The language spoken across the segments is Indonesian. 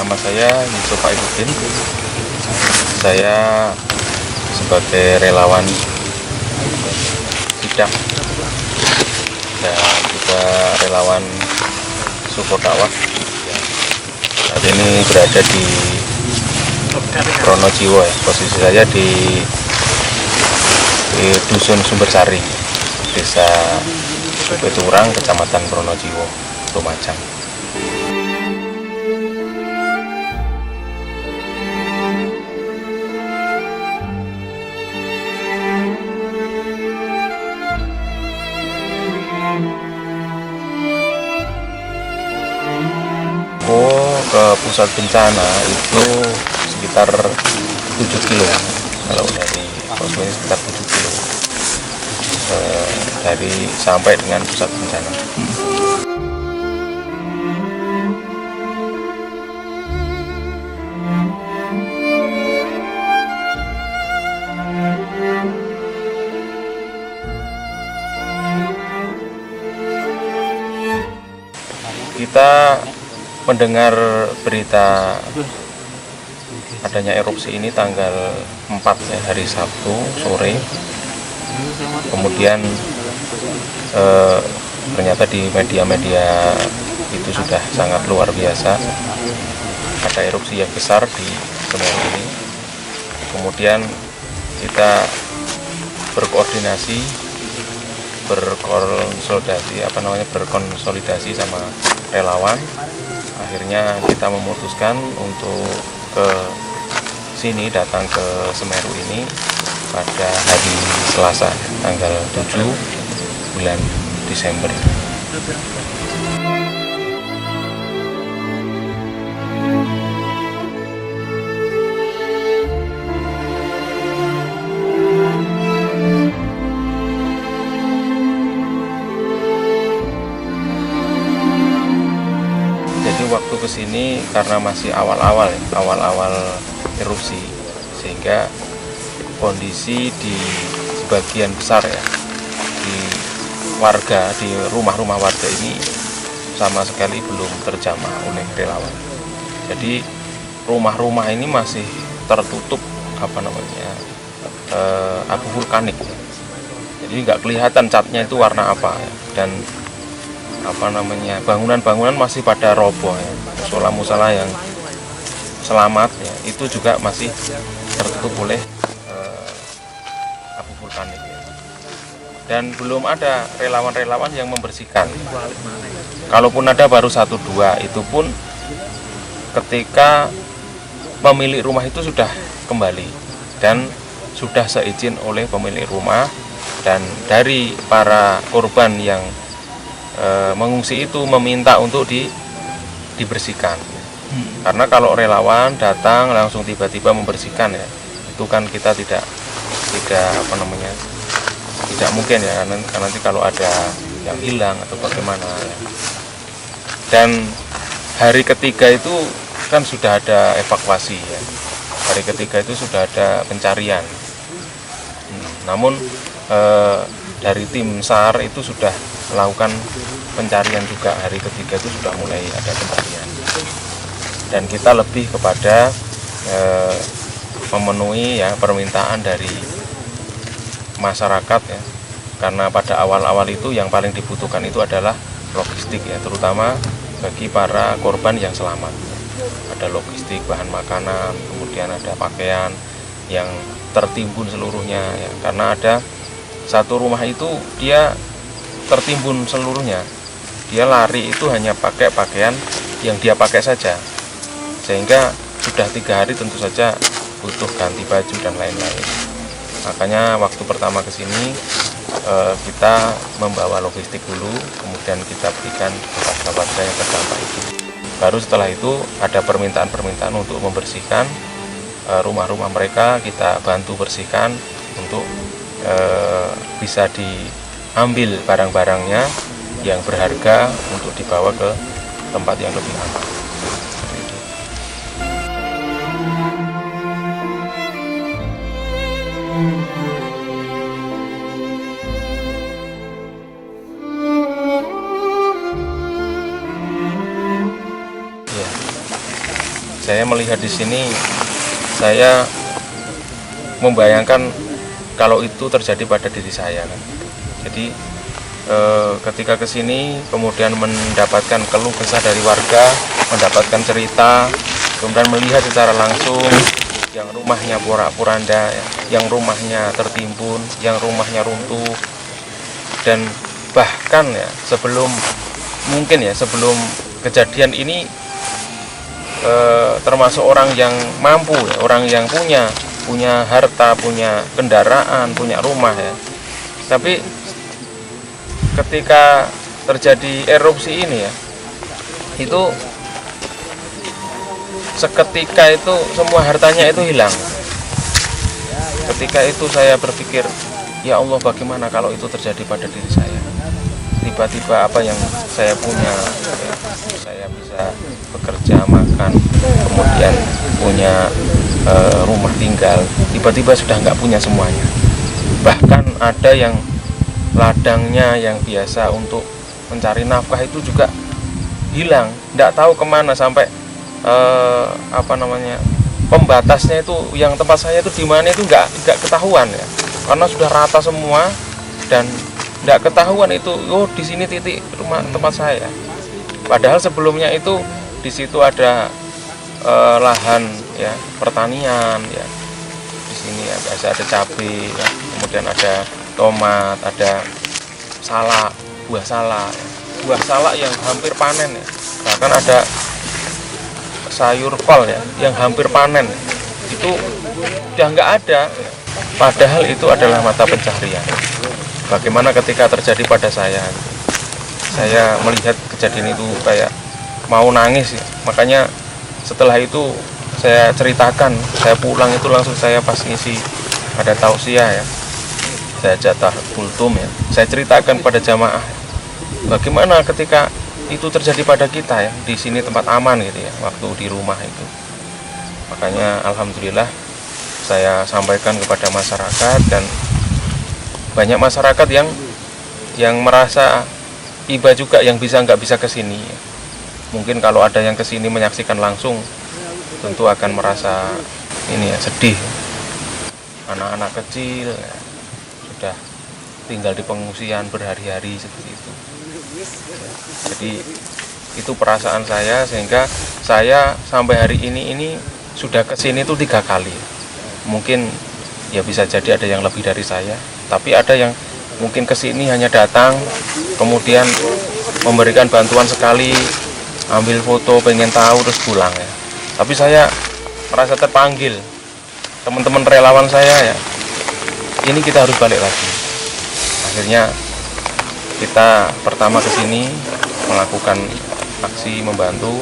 Nama saya Yusuf Aibuddin. Saya sebagai relawan Sidak dan juga relawan support dakwah. Saat ini berada di Pronojiwo ya. Posisi saya di Dusun Sumbersari, Desa Peturang, Kecamatan Pronojiwo, Lumajang. Ke pusat bencana itu sekitar 7 kilo. Kalau dari posko ini sekitar 7 kilo dari sampai dengan pusat bencana. Kita mendengar berita adanya erupsi ini tanggal 4 ya, hari Sabtu sore. Kemudian ternyata di media-media itu sudah sangat luar biasa, ada erupsi yang besar di Semeru ini. Kemudian kita berkonsolidasi sama relawan. Akhirnya kita memutuskan untuk ke sini, datang ke Semeru ini pada hari Selasa tanggal 7 bulan Desember. Waktu kesini karena masih awal-awal erupsi, sehingga kondisi di sebagian besar ya di rumah-rumah warga ini sama sekali belum terjamah oleh relawan. Jadi rumah-rumah ini masih tertutup abu vulkanik. Jadi nggak kelihatan catnya itu warna apa ya. Dan bangunan-bangunan masih pada roboh ya. Musola-musola yang selamat ya, itu juga masih tertutup oleh abu vulkanik ya. Dan belum ada relawan-relawan yang membersihkan. Kalaupun ada baru 1-2, itu pun ketika pemilik rumah itu sudah kembali dan sudah seizin oleh pemilik rumah, dan dari para korban yang mengungsi itu meminta untuk dibersihkan. Karena kalau relawan datang langsung tiba-tiba membersihkan ya, itu kan kita tidak mungkin ya, karena nanti kalau ada yang hilang atau bagaimana ya. Dan hari ketiga itu kan sudah ada evakuasi ya. Hari ketiga itu sudah ada pencarian. Namun dari tim SAR itu sudah melakukan pencarian juga. Hari ketiga itu sudah mulai ada pencarian, dan kita lebih kepada memenuhi ya permintaan dari masyarakat ya, karena pada awal-awal itu yang paling dibutuhkan itu adalah logistik ya, terutama bagi para korban yang selamat. Ada logistik bahan makanan, kemudian ada pakaian yang tertimbun seluruhnya ya, karena ada satu rumah itu dia tertimbun seluruhnya. Dia lari itu hanya pakai pakaian yang dia pakai saja, sehingga sudah 3 hari tentu saja butuh ganti baju dan lain-lain. Makanya waktu pertama ke sini kita membawa logistik dulu, kemudian kita berikan kepada warga yang terdampak itu. Baru setelah itu ada permintaan-permintaan untuk membersihkan rumah-rumah mereka, kita bantu bersihkan untuk bisa diambil barang-barangnya yang berharga untuk dibawa ke tempat yang lebih aman. Saya melihat di sini, saya membayangkan kalau itu terjadi pada diri saya kan. Jadi ketika ke sini kemudian mendapatkan keluh kesah dari warga, mendapatkan cerita, kemudian melihat secara langsung yang rumahnya porak-poranda, yang rumahnya tertimbun, yang rumahnya runtuh, dan bahkan ya sebelum kejadian ini termasuk orang yang mampu ya, orang yang punya harta, punya kendaraan, punya rumah ya. Tapi ketika terjadi erupsi ini ya, itu seketika itu semua hartanya itu hilang. Ketika itu saya berpikir, ya Allah, bagaimana kalau itu terjadi pada diri saya? Tiba-tiba apa yang saya punya, ya, saya bisa bekerja, makan, kemudian punya rumah tinggal, tiba-tiba sudah nggak punya semuanya. Bahkan ada yang ladangnya yang biasa untuk mencari nafkah itu juga hilang, nggak tahu kemana, sampai pembatasnya itu yang tempat saya itu di mana itu nggak ketahuan ya, karena sudah rata semua dan nggak ketahuan itu, oh di sini titik rumah tempat saya. Padahal sebelumnya itu di situ ada lahan ya pertanian ya, di sini ada cabai ya, kemudian ada tomat, ada salak, buah salak yang hampir panen ya, bahkan ada sayur kol ya yang hampir panen, itu udah nggak ada ya. Padahal itu adalah mata pencaharian. Bagaimana ketika terjadi pada saya melihat kejadian itu kayak mau nangis ya. Makanya setelah itu saya ceritakan, saya pulang itu langsung saya pas ngisi ada tausiah ya, saya jatah kultum ya, saya ceritakan pada jamaah bagaimana ketika itu terjadi pada kita ya, di sini tempat aman gitu ya, waktu di rumah itu. Makanya alhamdulillah saya sampaikan kepada masyarakat, dan banyak masyarakat yang merasa iba juga, yang nggak bisa ke sini ya. Mungkin kalau ada yang ke sini menyaksikan langsung tentu akan merasa ini ya, sedih. Anak-anak kecil ya, sudah tinggal di pengungsian berhari-hari seperti itu. Jadi itu perasaan saya, sehingga saya sampai hari ini sudah kesini itu 3 kali. Mungkin ya bisa jadi ada yang lebih dari saya, tapi ada yang mungkin kesini hanya datang, kemudian memberikan bantuan sekali, ambil foto, pengen tahu, terus pulang ya. Tapi saya merasa terpanggil, teman-teman relawan saya ya, ini kita harus balik lagi. Akhirnya kita pertama ke sini melakukan aksi membantu,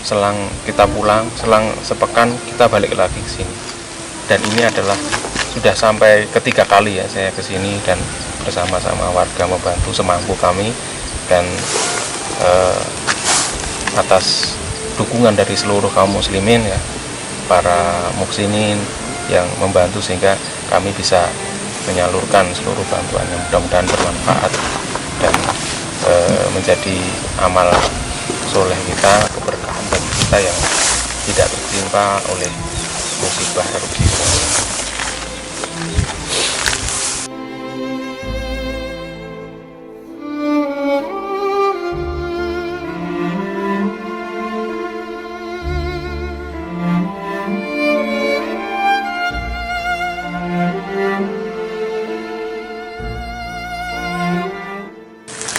selang kita pulang, selang sepekan kita balik lagi ke sini. Dan ini adalah sudah sampai ketiga kali ya saya ke sini, dan bersama-sama warga membantu semampu kami, dan atas dukungan dari seluruh kaum muslimin ya, para muhsinin yang membantu, sehingga kami bisa menyalurkan seluruh bantuan yang mudah-mudahan bermanfaat dan menjadi amal soleh kita, keberkahan bagi kita yang tidak tertimpa oleh musibah erupsi.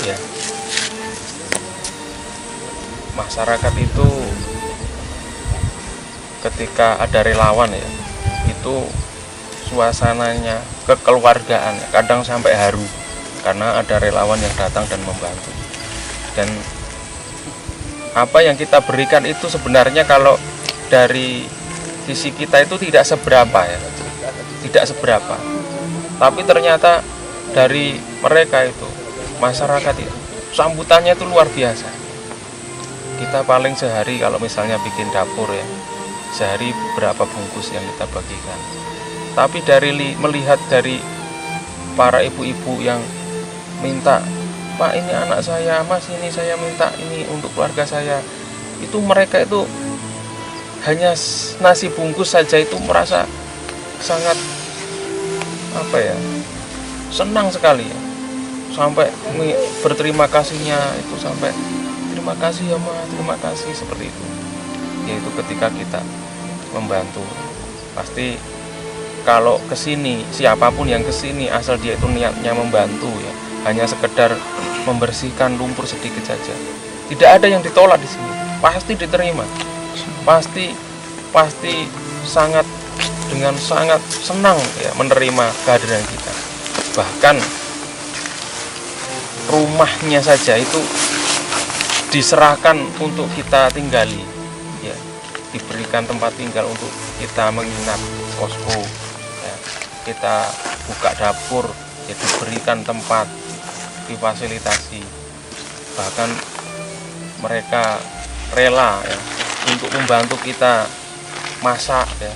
Ya, masyarakat itu ketika ada relawan ya, itu suasananya, kekeluargaan ya, kadang sampai haru karena ada relawan yang datang dan membantu. Dan apa yang kita berikan itu sebenarnya kalau dari sisi kita itu tidak seberapa ya, tidak seberapa, tapi ternyata dari mereka itu, masyarakat itu, sambutannya itu luar biasa. Kita paling sehari kalau misalnya bikin dapur ya, sehari berapa bungkus yang kita bagikan. Tapi melihat dari para ibu-ibu yang minta, Pak ini anak saya, Mas ini saya minta ini untuk keluarga saya, itu mereka itu hanya nasi bungkus saja itu merasa sangat senang sekali ya, sampai berterima kasihnya itu sampai terima kasih ya Ma, terima kasih, seperti itu. Yaitu ketika kita membantu, pasti kalau kesini, siapapun yang kesini asal dia itu niatnya membantu ya, hanya sekedar membersihkan lumpur sedikit saja, tidak ada yang ditolak di sini, pasti diterima, pasti sangat dengan sangat senang ya menerima kehadiran kita. Bahkan rumahnya saja itu diserahkan untuk kita tinggali ya, diberikan tempat tinggal untuk kita menginap posko ya. Kita buka dapur ya, diberikan tempat, difasilitasi, bahkan mereka rela ya untuk membantu kita masak ya,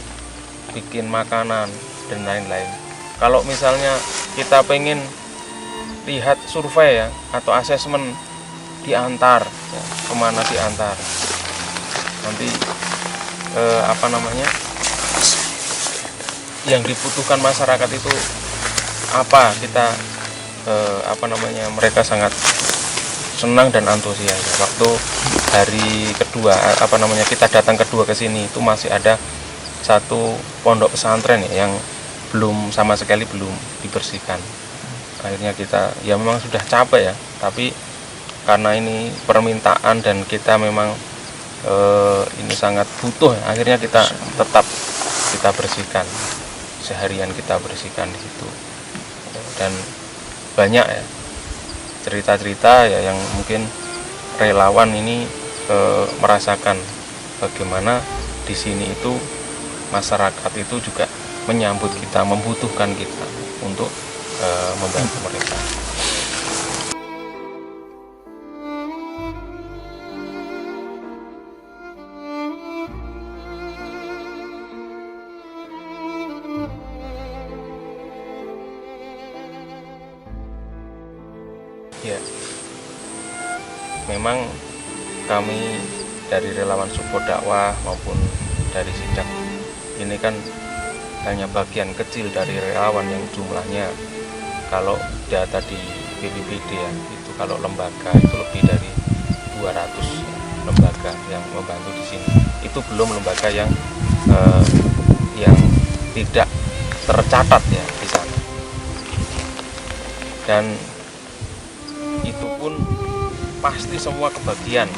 bikin makanan dan lain-lain. Kalau misalnya kita pengen lihat survei ya atau asesmen, diantar ya, kemana diantar, nanti yang dibutuhkan masyarakat itu apa, kita mereka sangat senang dan antusias. Waktu hari kedua kita datang kedua ke sini itu masih ada satu pondok pesantren ya, yang sama sekali belum dibersihkan. Akhirnya kita ya memang sudah capek ya, tapi karena ini permintaan dan kita memang ini sangat butuh, akhirnya kita tetap bersihkan, seharian kita bersihkan di situ. Dan banyak ya cerita-cerita ya yang mungkin relawan ini merasakan bagaimana di sini itu masyarakat itu juga menyambut kita, membutuhkan kita untuk membantu mereka. Ya, memang kami dari relawan support dakwah maupun dari Sidak ini kan hanya bagian kecil dari relawan yang jumlahnya, kalau data di BPBD ya, itu kalau lembaga itu lebih dari 200 lembaga yang membantu di sini. Itu belum lembaga yang tidak tercatat ya di sana. Dan itu pun pasti semua kebagian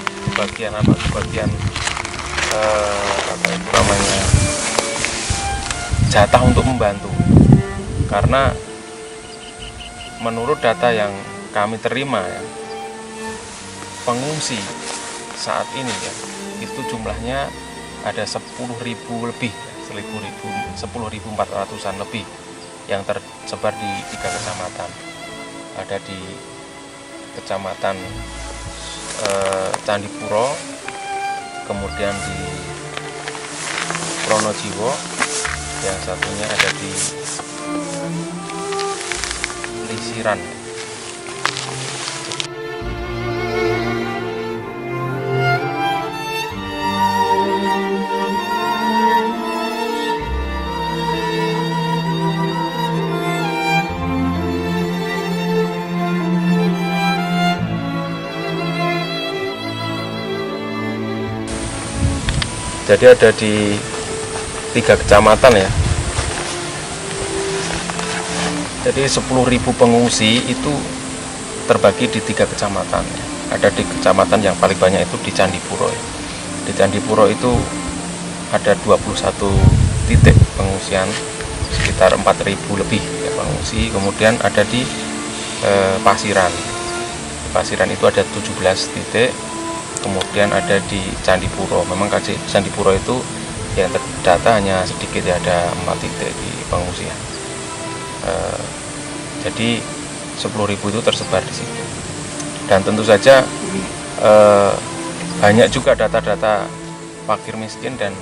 jatah untuk membantu, karena menurut data yang kami terima ya, pengungsi saat ini ya itu jumlahnya ada 10.000 lebih, 10.400-an lebih yang tersebar di 3 kecamatan. Ada di Kecamatan Candipuro, kemudian di Pronojiwo, yang satunya ada di Lisiran. Jadi ada di 3 kecamatan ya. Jadi 10.000 pengungsi itu terbagi di 3 kecamatan ya. Ada di kecamatan yang paling banyak itu di Candipuro ya. Di Candipuro itu ada 21 titik pengungsian, sekitar 4.000 lebih ya pengungsi. Kemudian ada di Pasiran. Di Pasiran itu ada 17 titik. Kemudian ada di Candipuro. Memang Candipuro itu yang terdata hanya sedikit ya, ada 4 titik di pengungsian. Jadi 10.000 itu tersebar di situ. Dan tentu saja banyak juga data-data fakir miskin dan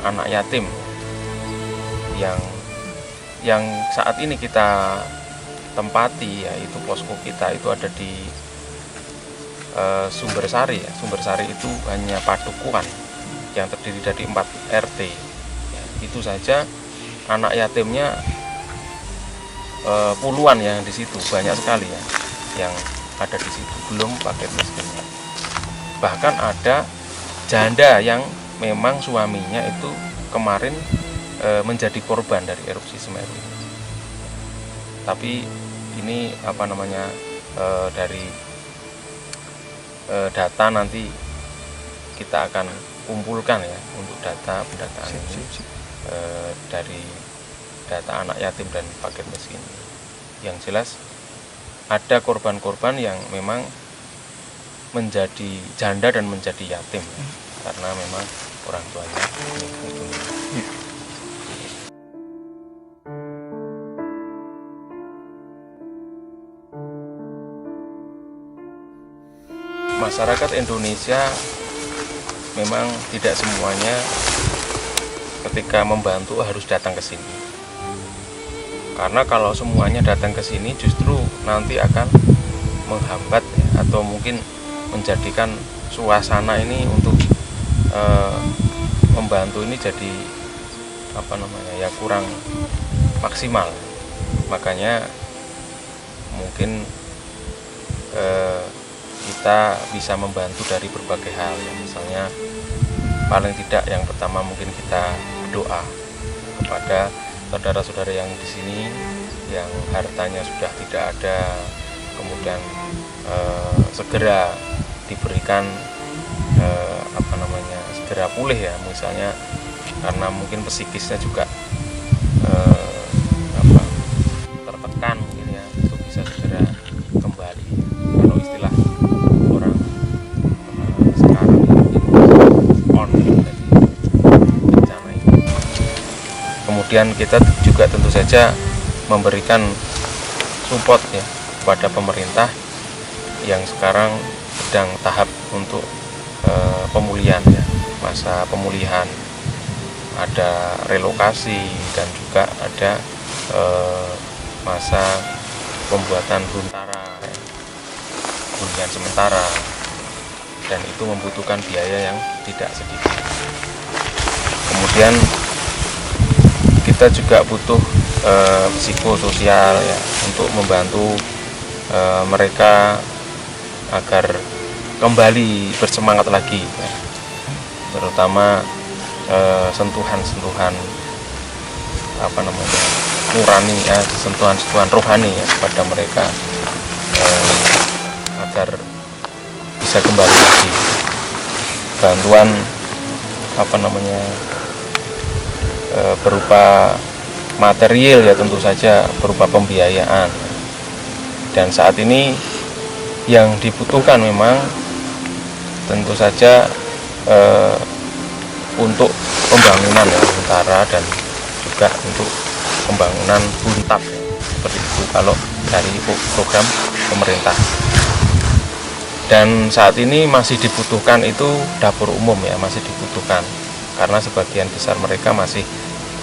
anak yatim yang saat ini kita tempati, yaitu posko kita itu ada di Sumbersari ya. Sumbersari itu hanya padukuhan yang terdiri dari 4 RT. Ya, itu saja anak yatimnya puluhan ya di situ, banyak sekali ya yang ada di situ, belum paket miskinnya. Bahkan ada janda yang memang suaminya itu kemarin menjadi korban dari erupsi Semeru ini. Tapi ini dari data nanti kita akan kumpulkan ya untuk pendataan ini dari data anak yatim dan paket miskin. Yang jelas ada korban-korban yang memang menjadi janda dan menjadi yatim ya, karena memang orang tuanya meninggal dunia. Masyarakat Indonesia memang tidak semuanya ketika membantu harus datang ke sini. Karena kalau semuanya datang ke sini justru nanti akan menghambat ya, atau mungkin menjadikan suasana ini untuk membantu ini jadi kurang maksimal. Makanya mungkin kita bisa membantu dari berbagai hal ya, misalnya paling tidak yang pertama mungkin kita berdoa kepada saudara-saudara yang di sini yang hartanya sudah tidak ada, kemudian segera diberikan segera pulih ya, misalnya karena mungkin psikisnya juga tertekan mungkin ya, itu bisa segera kembali. Kalau istilah orang sekarang on dari bencana ini. Kemudian kita juga tentu saja memberikan support ya kepada pemerintah yang sekarang sedang tahap untuk pemulihan ya, masa pemulihan, ada relokasi dan juga ada masa pembuatan huntara ya, hunian sementara, dan itu membutuhkan biaya yang tidak sedikit. Kemudian kita juga butuh psikososial ya, untuk membantu mereka agar kembali bersemangat lagi ya. Terutama sentuhan-sentuhan nurani ya, sentuhan-sentuhan rohani ya kepada mereka agar bisa kembali lagi. Bantuan berupa material ya, tentu saja berupa pembiayaan. Dan saat ini yang dibutuhkan memang tentu saja untuk pembangunan ya, huntara, dan juga untuk pembangunan huntap ya, seperti itu kalau dari program pemerintah. Dan saat ini masih dibutuhkan itu dapur umum ya, masih dibutuhkan karena sebagian besar mereka masih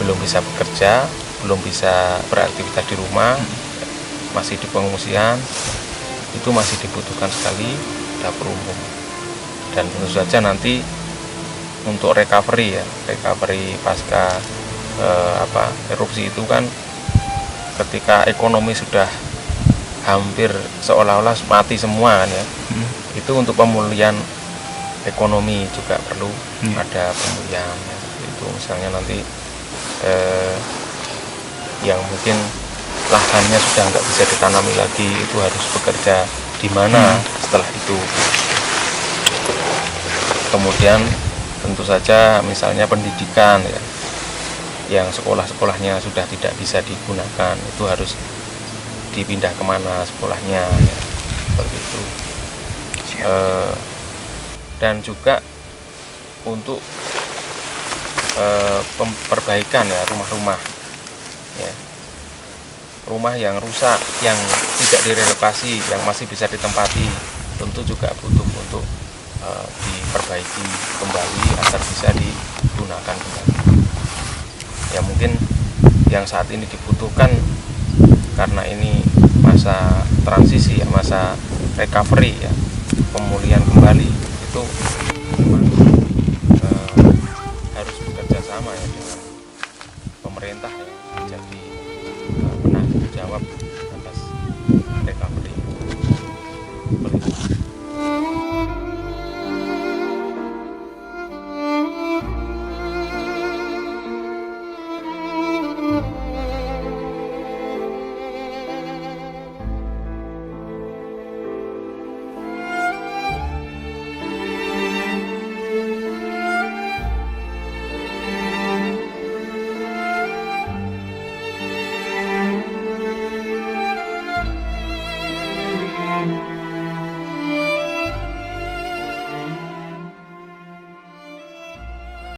belum bisa bekerja, belum bisa beraktivitas di rumah, masih di pengungsian. Itu masih dibutuhkan sekali dapur umum. Dan tentu saja nanti untuk recovery pasca erupsi itu kan, ketika ekonomi sudah hampir seolah-olah mati semua kan ya, itu untuk pemulihan ekonomi juga perlu ada pemulihan ya. Itu misalnya nanti yang mungkin lahannya sudah nggak bisa ditanami lagi, itu harus bekerja di mana setelah itu. Kemudian tentu saja misalnya pendidikan ya, yang sekolah-sekolahnya sudah tidak bisa digunakan, itu harus dipindah kemana sekolahnya ya, seperti itu. Dan juga untuk perbaikan ya rumah-rumah ya, rumah yang rusak, yang tidak direlokasi, yang masih bisa ditempati, tentu juga butuh untuk diperbaiki kembali agar bisa digunakan kembali. Ya mungkin yang saat ini dibutuhkan karena ini masa transisi ya, masa recovery ya, pemulihan kembali, itu memang bersama ya dengan pemerintah ya, menjadi penanggung jawab atas recovery